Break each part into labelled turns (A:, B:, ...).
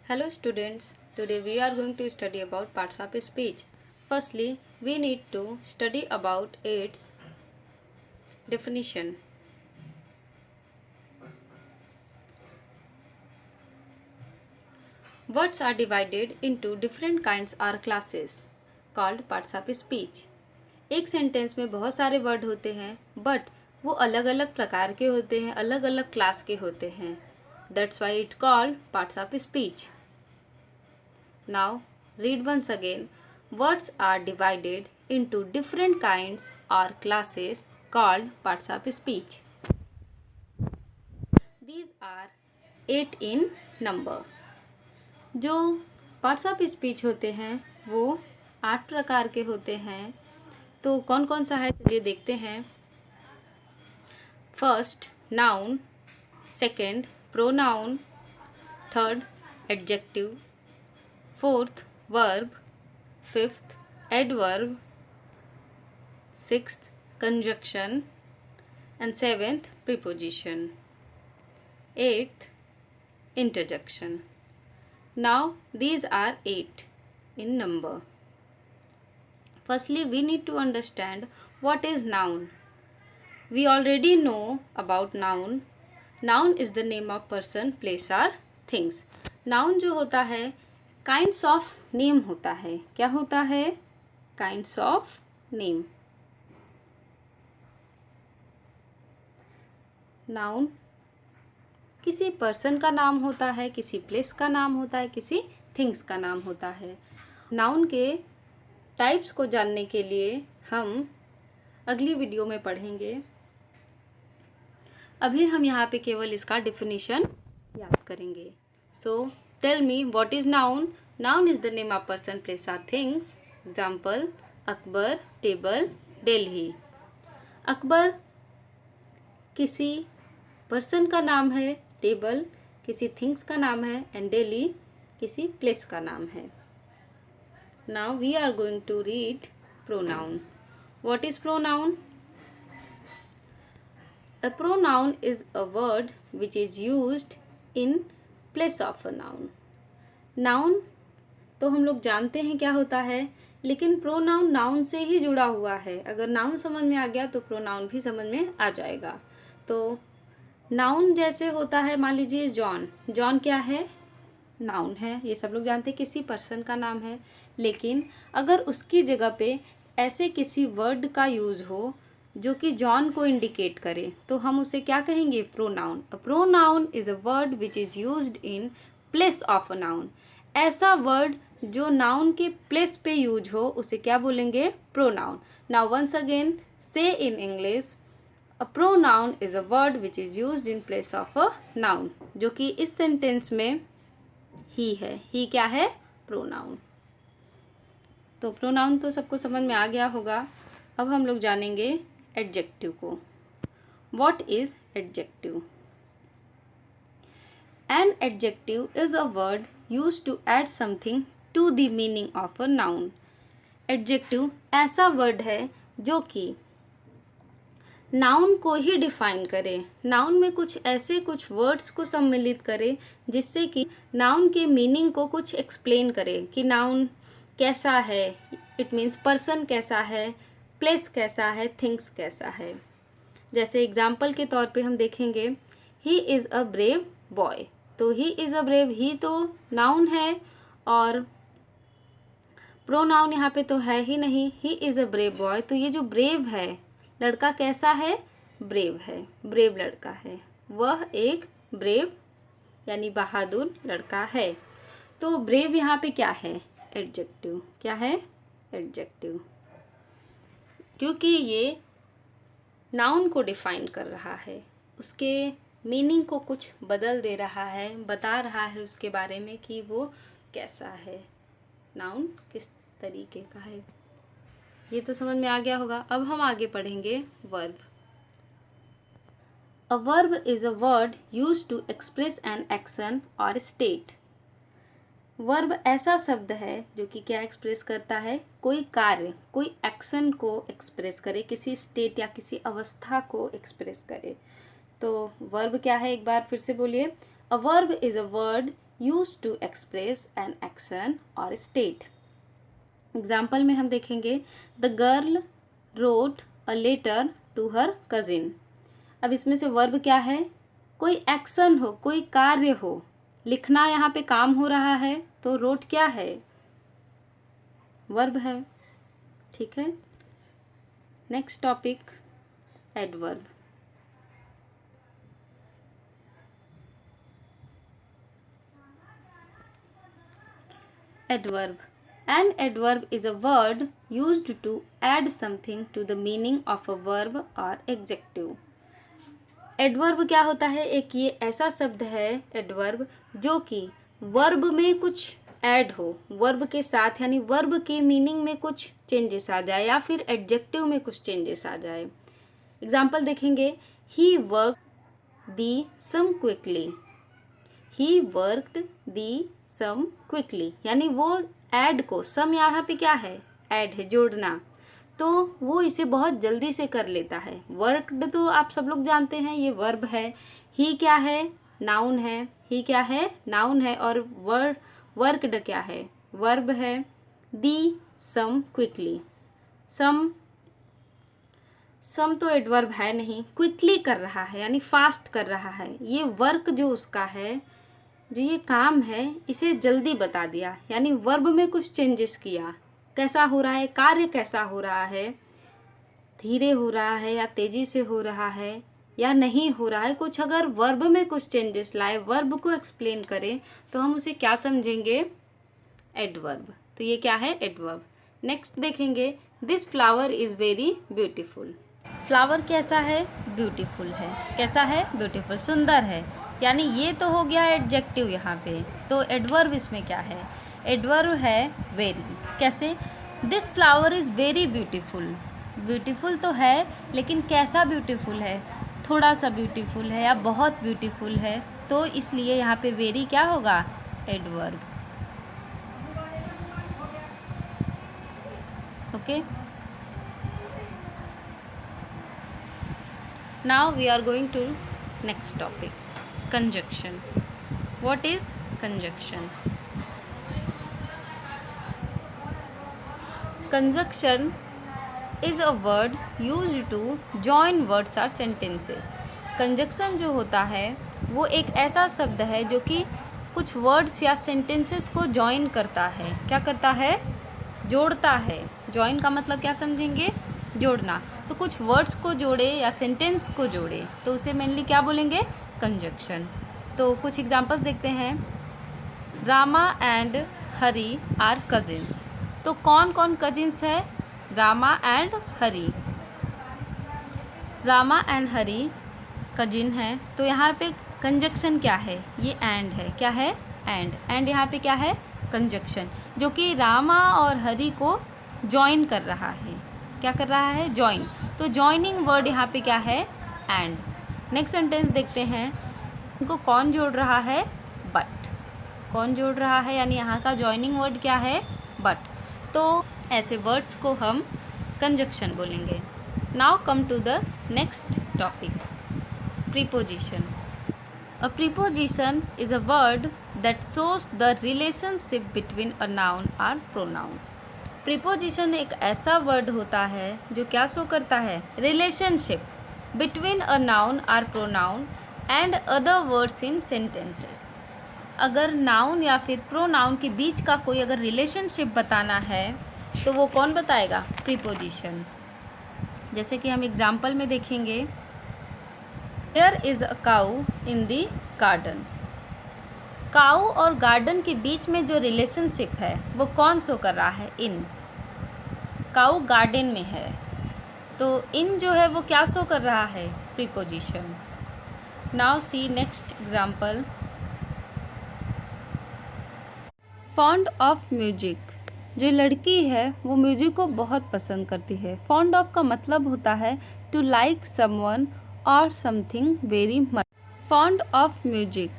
A: Hello students, today we are going to study about parts of speech. Firstly, we need to study about its definition. Words are divided into different kinds or classes called parts of speech. एक sentence में बहुत सारे word होते हैं but वो अलग अलग प्रकार के होते हैं, अलग अलग क्लास के होते हैं. That's why it called parts of speech. Now read once again. Words are divided into different kinds or classes called parts of speech. These are 8 in number. जो पार्ट्स ऑफ स्पीच होते हैं वो 8 प्रकार के होते हैं. तो कौन कौन सा है चलिए देखते हैं. First noun, second pronoun, third adjective, fourth verb, fifth adverb, sixth conjunction and seventh preposition, eighth interjection. Now these are 8 in number. Firstly, we need to understand what is noun. We already know about noun. Noun is the name of person, place or things. Noun जो होता है kinds of name होता है. क्या होता है? Kinds of name. Noun किसी person का नाम होता है, किसी प्लेस का नाम होता है, किसी थिंग्स का नाम होता है. नाउन के टाइप्स को जानने के लिए हम अगली वीडियो में पढ़ेंगे. अभी हम यहाँ पे केवल इसका डिफिनीशन याद करेंगे. So tell me what is noun. Noun is the name of person, place और things. Example Akbar, table, Delhi. Akbar किसी पर्सन का नाम है, टेबल किसी थिंग्स का नाम है एंड दिल्ली किसी प्लेस का नाम है. Now we are going to read pronoun. What is pronoun? A pronoun is a word which is used in place of a noun. Noun तो हम लोग जानते हैं क्या होता है, लेकिन प्रोनाउन नाउन से ही जुड़ा हुआ है. अगर नाउन समझ में आ गया तो प्रोनाउन भी समझ में आ जाएगा. तो नाउन जैसे होता है, मान लीजिए जॉन. जॉन क्या है? नाउन है, ये सब लोग जानते हैं, किसी पर्सन का नाम है. लेकिन अगर उसकी जगह पे ऐसे किसी वर्ड का यूज़ हो जो कि जॉन को इंडिकेट करे तो हम उसे क्या कहेंगे? Pronoun. A pronoun is a word which is used in place of a noun. ऐसा वर्ड जो नाउन के प्लेस पे यूज हो उसे क्या बोलेंगे? प्रोनाउन. नाउ वंस अगेन से in English, a pronoun is a word which is used in place of a noun. जो कि इस सेंटेंस में ही है. ही क्या है? प्रोनाउन. तो प्रोनाउन तो सबको समझ में आ गया होगा. अब हम लोग जानेंगे एडजेक्टिव को. What is adjective? An adjective is a word used to add something to the meaning of a noun. Adjective ऐसा वर्ड है जो कि नाउन को ही डिफाइन करे. नाउन में कुछ वर्ड्स को सम्मिलित करे जिससे कि नाउन के मीनिंग को कुछ एक्सप्लेन करे कि नाउन कैसा है. इट मीन्स पर्सन कैसा है, प्लेस कैसा है, थिंग्स कैसा है. जैसे एग्जाम्पल के तौर पे हम देखेंगे he is a brave boy. तो ही इज़ अ ब्रेव, ही तो नाउन है और प्रोनाउन यहाँ पे तो है ही नहीं. He is a brave boy, तो ये जो ब्रेव है लड़का कैसा है? ब्रेव है, ब्रेव लड़का है. वह एक ब्रेव यानी बहादुर लड़का है. तो ब्रेव यहाँ पे क्या है? एडजेक्टिव. क्या है? एडजेक्टिव. क्योंकि ये नाउन को डिफाइन कर रहा है, उसके मीनिंग को कुछ बदल दे रहा है, बता रहा है उसके बारे में कि वो कैसा है, नाउन किस तरीके का है. ये तो समझ में आ गया होगा. अब हम आगे पढ़ेंगे verb. A verb is a word used to express an action और स्टेट. वर्ब ऐसा शब्द है जो कि क्या एक्सप्रेस करता है? कोई कार्य, कोई एक्शन को एक्सप्रेस करे, किसी स्टेट या किसी अवस्था को एक्सप्रेस करे. तो वर्ब क्या है? एक बार फिर से बोलिए. A verb is a word used to express an action और स्टेट। एग्जाम्पल में हम देखेंगे the girl wrote a letter to her cousin. अब इसमें से वर्ब क्या है, कोई एक्शन हो, कोई कार्य हो, लिखना यहाँ पे काम हो रहा है, तो रोट क्या है, वर्ब है। ठीक है, next topic adverb. Adverb. An adverb is a word used to add something to the meaning of a verb or adjective. Adverb क्या होता है, एक ये ऐसा शब्द है adverb जो कि वर्ब में कुछ ऐड हो, वर्ब के साथ, यानी वर्ब के मीनिंग में कुछ चेंजेस आ जाए या फिर एडजेक्टिव में कुछ चेंजेस आ जाए। एग्जाम्पल देखेंगे, he work the sum quickly. He worked the sum quickly, यानी वो ऐड को, सम यहाँ पे क्या है, ऐड है, जोड़ना, तो वो इसे बहुत जल्दी से कर लेता है। वर्कड तो आप सब लोग जानते हैं ये वर्ब है, ही क्या है, नाउन है, ही क्या है, नाउन है, और वर्कड क्या है, वर्ब है। दी सम क्विकली, सम तो एडवर्ब है नहीं, क्विकली कर रहा है यानी फास्ट कर रहा है, ये वर्क जो उसका है, जो ये काम है, इसे जल्दी बता दिया, यानी वर्ब में कुछ चेंजेस किया। कैसा हो रहा है, कार्य कैसा हो रहा है, धीरे हो रहा है या तेजी से हो रहा है या नहीं हो रहा है, कुछ अगर वर्ब में कुछ चेंजेस लाए, वर्ब को एक्सप्लेन करें, तो हम उसे क्या समझेंगे, एडवर्ब। तो ये क्या है, एडवर्ब। नेक्स्ट देखेंगे, this flower is very beautiful. Flower कैसा है, ब्यूटीफुल है। कैसा है, ब्यूटीफुल, सुंदर है, यानी ये तो हो गया एडजेक्टिव यहाँ पे। तो एडवर्ब इसमें क्या है, एडवर्ब है वेरी। कैसे, this flower is very beautiful. Beautiful तो है, लेकिन कैसा ब्यूटीफुल है, थोड़ा सा ब्यूटीफुल है या बहुत ब्यूटीफुल है, तो इसलिए यहाँ पे वेरी क्या होगा, adverb. Okay, now we are going to next topic, conjunction. What is conjunction? Conjunction is a word used to join words or sentences. Conjunction जो होता है वो एक ऐसा शब्द है जो कि कुछ वर्ड्स या सेंटेंसेस को जॉइन करता है। क्या करता है, जोड़ता है। जॉइन का मतलब क्या समझेंगे, जोड़ना। तो कुछ वर्ड्स को जोड़े या सेंटेंस को जोड़े, तो उसे मेनली क्या बोलेंगे, कंजक्शन। तो कुछ एग्जांपल्स देखते हैं, Rama and Hari are cousins. तो कौन कौन कजिन्स है, Rama and Hari. Rama and Hari cousin है, तो यहाँ पे कंजक्शन क्या है, ये एंड है। क्या है, एंड यहाँ पे क्या है, कंजक्शन, जो कि रामा और हरी को जॉइन कर रहा है। क्या कर रहा है, जॉइन। तो जॉइनिंग वर्ड यहाँ पे क्या है, एंड। नेक्स्ट सेंटेंस देखते हैं, इनको कौन जोड़ रहा है, बट। कौन जोड़ रहा है, यानी यहाँ का जॉइनिंग वर्ड क्या है, बट। तो ऐसे वर्ड्स को हम कंजक्शन बोलेंगे। Now come to the next topic, preposition. A preposition is a word that shows the relationship between a noun और प्रोनाउन। प्रीपोजिशन एक ऐसा वर्ड होता है जो क्या शो करता है, रिलेशनशिप बिटवीन अ नाउन और pronoun and other words in sentences. अगर नाउन या फिर प्रोनाउन के बीच का कोई अगर रिलेशनशिप बताना है तो वो कौन बताएगा, प्रीपोजिशन। जैसे कि हम एग्जाम्पल में देखेंगे, there is a cow in the garden. Cow और गार्डन के बीच में जो रिलेशनशिप है वो कौन शो कर रहा है, इन। काऊ गार्डन में है, तो इन जो है वो क्या शो कर रहा है, preposition. Now see next example, fond of music. जो लड़की है वो म्यूजिक को बहुत पसंद करती है। फॉन्ड ऑफ का मतलब होता है टू लाइक समवन और something very much. Fond of music,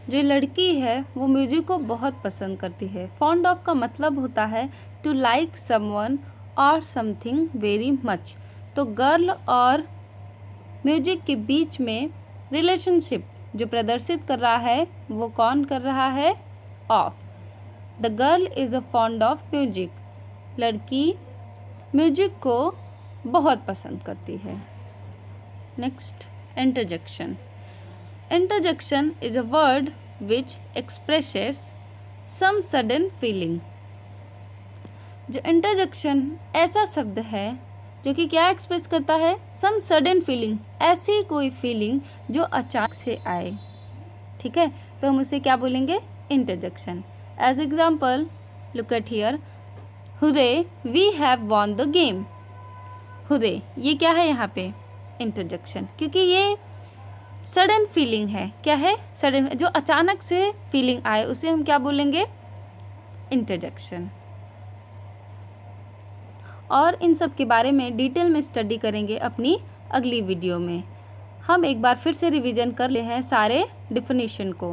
A: जो लड़की है वो म्यूजिक को बहुत पसंद करती है। फॉन्ड ऑफ का मतलब होता है टू लाइक समवन और समथिंग वेरी मच। तो गर्ल और म्यूजिक के बीच में रिलेशनशिप जो प्रदर्शित कर रहा है वो कौन कर रहा है? Of. The girl is a fond of music, लड़की म्यूजिक को बहुत पसंद करती है। Next, interjection. Interjection is a word which expresses some sudden feeling. जो इंटरजेक्शन ऐसा शब्द है जो कि क्या एक्सप्रेस करता है? सम सडन फीलिंग, ऐसी कोई फीलिंग जो अचानक से आए। ठीक है, तो हम उसे क्या बोलेंगे? Interjection. As example, look at here, hurray we have won the game. Hurray, ये क्या है यहाँ पे? इंटरजेक्शन, क्योंकि ये सडन फीलिंग है। क्या है? सडन, जो अचानक से फीलिंग आए उसे हम क्या बोलेंगे? इंटरजेक्शन। और इन सब के बारे में डिटेल में स्टडी करेंगे अपनी अगली वीडियो में। हम एक बार फिर से रिवीजन कर ले हैं सारे डिफिनीशन को।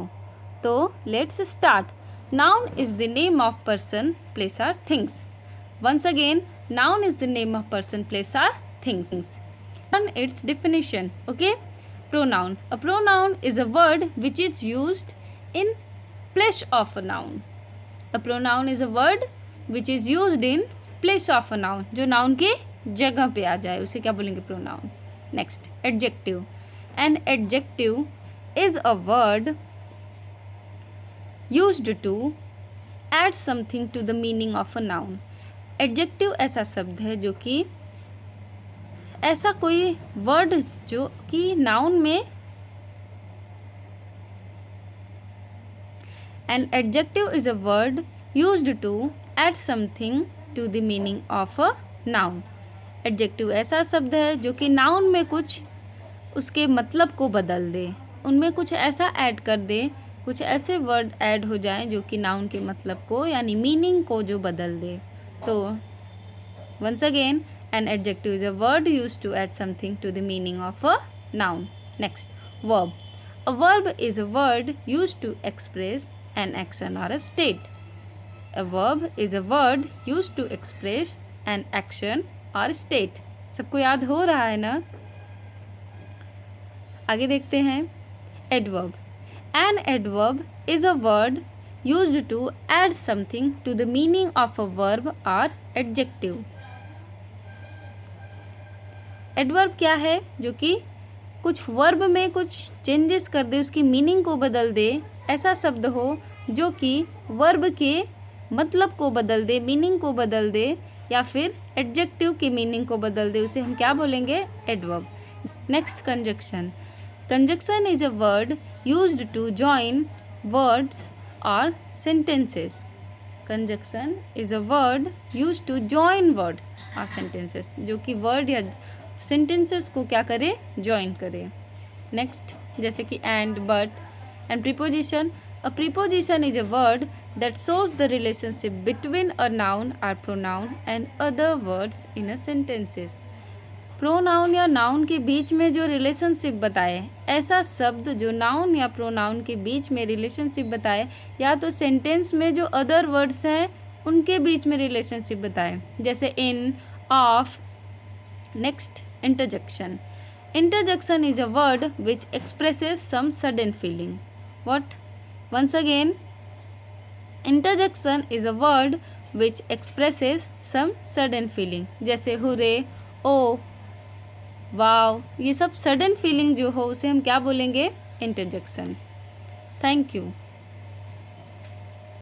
A: तो let's start. Noun is the name of person, place or things. Once again, noun is the name of person, place or things. And its definition, okay? Pronoun. A pronoun is a word which is used in place of a noun. A pronoun is a word which is used in place of a noun. जो noun के जगह पे आ जाए उसे क्या बोलेंगे? pronoun. Next, adjective. An adjective is a word used to add something to the meaning of a noun. Adjective ऐसा शब्द है जो कि ऐसा कोई वर्ड जो कि नाउन में, an adjective is a word used to add something to the meaning of a noun. Adjective ऐसा शब्द है जो कि नाउन में कुछ उसके मतलब को बदल दे, उनमें कुछ ऐसा ऐड कर दे, कुछ ऐसे वर्ड ऐड हो जाएं जो कि नाउन के मतलब को यानी मीनिंग को जो बदल दे। तो once again, an adjective is a word used to add something to the meaning of a noun. Next, verb. A verb is a word used to express an action or a state. A verb is a word used to express an action or state. सबको याद हो रहा है ना? आगे देखते हैं। Adverb. An adverb is a word used to add something to the meaning of a verb or adjective. Adverb क्या है? जो कि कुछ वर्ब में कुछ चेंजेस कर दे, उसकी मीनिंग को बदल दे। ऐसा शब्द हो जो कि वर्ब के मतलब को बदल दे, मीनिंग को बदल दे, या फिर एडजेक्टिव की मीनिंग को बदल दे, उसे हम क्या बोलेंगे? Adverb. Next, conjunction. Conjunction is a word used to join words और sentences. Conjunction is a word used to join words और सेंटेंसेस, जो कि वर्ड या सेंटेंसेस को क्या करे? ज्वाइन करे। नेक्स्ट, जैसे कि and, but and preposition. A preposition is a word that shows the relationship between a noun और pronoun and other words in a sentences. Pronoun या नाउन के बीच में जो रिलेशनशिप बताए, ऐसा शब्द जो नाउन या प्रोनाउन के बीच में रिलेशनशिप बताए, या तो सेंटेंस में जो अदर वर्ड्स हैं उनके बीच में रिलेशनशिप बताए, जैसे इन, of. Next, interjection. Interjection is a word which expresses some sudden feeling. What? Once again, interjection is a word which expresses some sudden feeling. जैसे हुरे, ओ, वाव, ये सब सडन फीलिंग जो हो उसे हम क्या बोलेंगे? इंटरजेक्शन. Thank you.